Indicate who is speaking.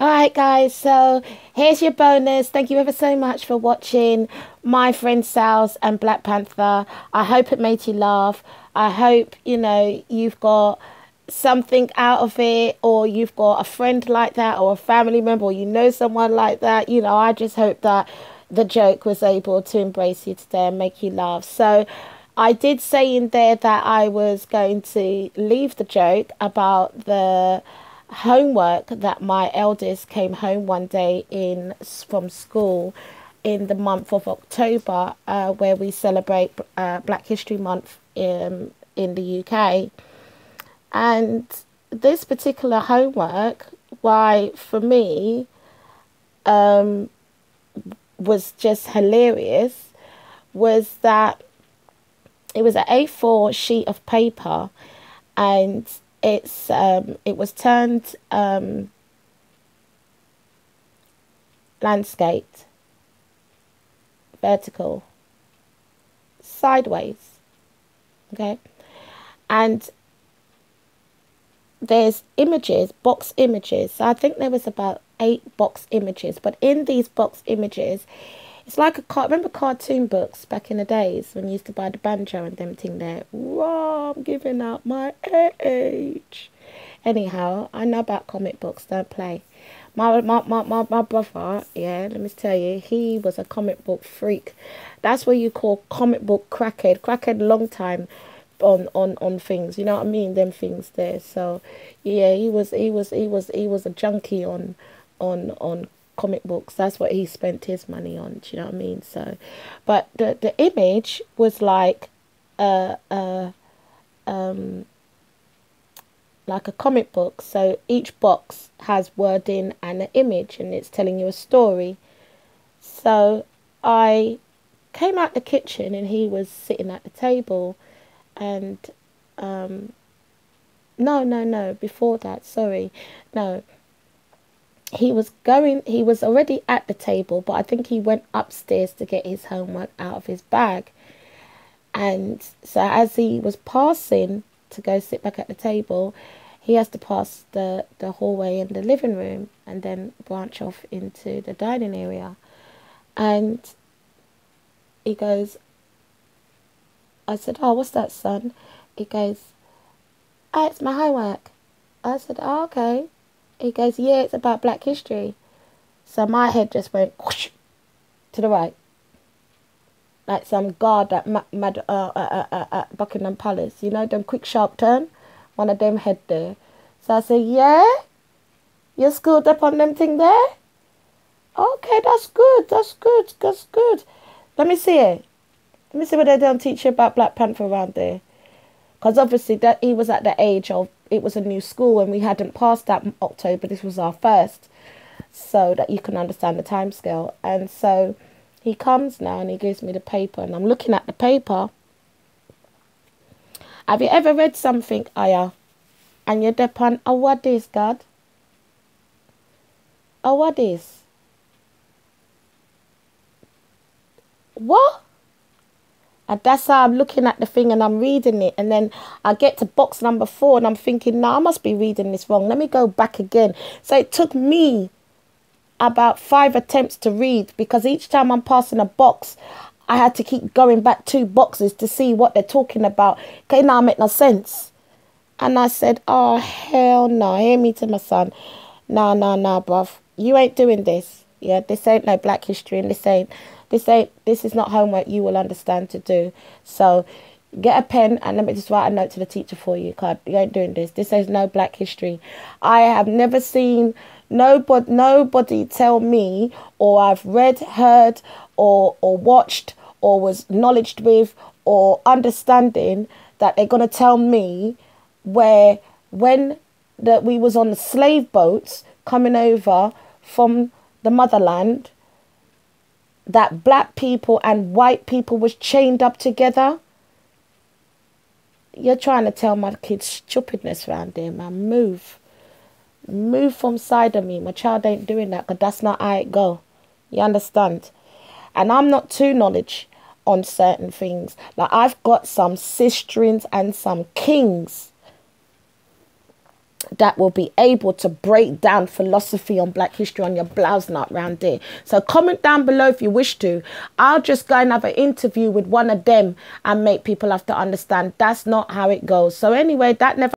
Speaker 1: Alright guys, so here's your bonus. Thank you ever so much for watching My Friend Sal's and Black Panther. I hope it made you laugh. I hope, you've got something out of it, or you've got a friend like that, or a family member, or someone like that. I just hope that the joke was able to embrace you today and make you laugh. So I did say in there that I was going to leave the joke about the homework that my eldest came home one day from school in the month of October, where we celebrate Black History Month in the UK. And this particular homework, why for me, was just hilarious, was that it was an A4 sheet of paper, and it was turned landscaped, vertical, sideways, okay, and there's images, box images. So I think there was about 8 box images, but in these box images, it's like remember cartoon books back in the days when you used to buy the banjo and them thing there. Whoa, I'm giving out my age. Anyhow, I know about comic books, don't play. My brother, yeah, let me tell you, he was a comic book freak. That's what you call comic book crackhead. Crackhead long time on things, you know what I mean? Them things there. So yeah, he was a junkie on comic books. That's what he spent his money on, do you know what I mean? So but the image was like like a comic book. So each box has wording and an image, and it's telling you a story. So I came out the kitchen and he was sitting at the table, and no, before that, sorry, no, he was already at the table, but I think he went upstairs to get his homework out of his bag. And so as he was passing to go sit back at the table, he has to pass the hallway in the living room and then branch off into the dining area. And he goes, I said, oh, what's that, son? He goes, oh, it's my homework. I said, oh, okay. He goes, yeah, it's about Black history. So my head just went whoosh, to the right, like some guard at Buckingham Palace. You know, them quick sharp turn, one of them head there. So I said, yeah, you schooled up on them thing there? Okay, that's good, that's good, that's good. Let me see it. Let me see what they don't teach you about Black Panther around there. Because obviously that he was at the age of, it was a new school and we hadn't passed that October. This was our first. So that you can understand the time scale. And so he comes now and he gives me the paper, and I'm looking at the paper. Have you ever read something, Aya, and you're depend, oh, what is, God? Oh, what is? What? And that's how I'm looking at the thing and I'm reading it. And then I get to box number 4 and I'm thinking, no, I must be reading this wrong. Let me go back again. So it took me about 5 attempts to read, because each time I'm passing a box, I had to keep going back 2 boxes to see what they're talking about. Okay, now it make no sense. And I said, oh, hell no. Hear me to my son. No, bruv. You ain't doing this. Yeah, this ain't no Black history, and this is not homework you will understand to do. So get a pen and let me just write a note to the teacher for you. God, you ain't doing this. This is no Black history. I have never seen nobody tell me, or I've read, heard, or watched, or was knowledged with, or understanding that they're going to tell me when we was on the slave boats coming over from the motherland, that Black people and white people was chained up together. You're trying to tell my kids stupidness around there, man. Move from side of me. My child ain't doing that, because that's not how it go. You understand? And I'm not too knowledge on certain things. Like, I've got some sisterins and some kings that will be able to break down philosophy on Black history on your blouse nut round there. So comment down below if you wish to. I'll just go and have an interview with one of them and make people have to understand that's not how it goes. So anyway, that never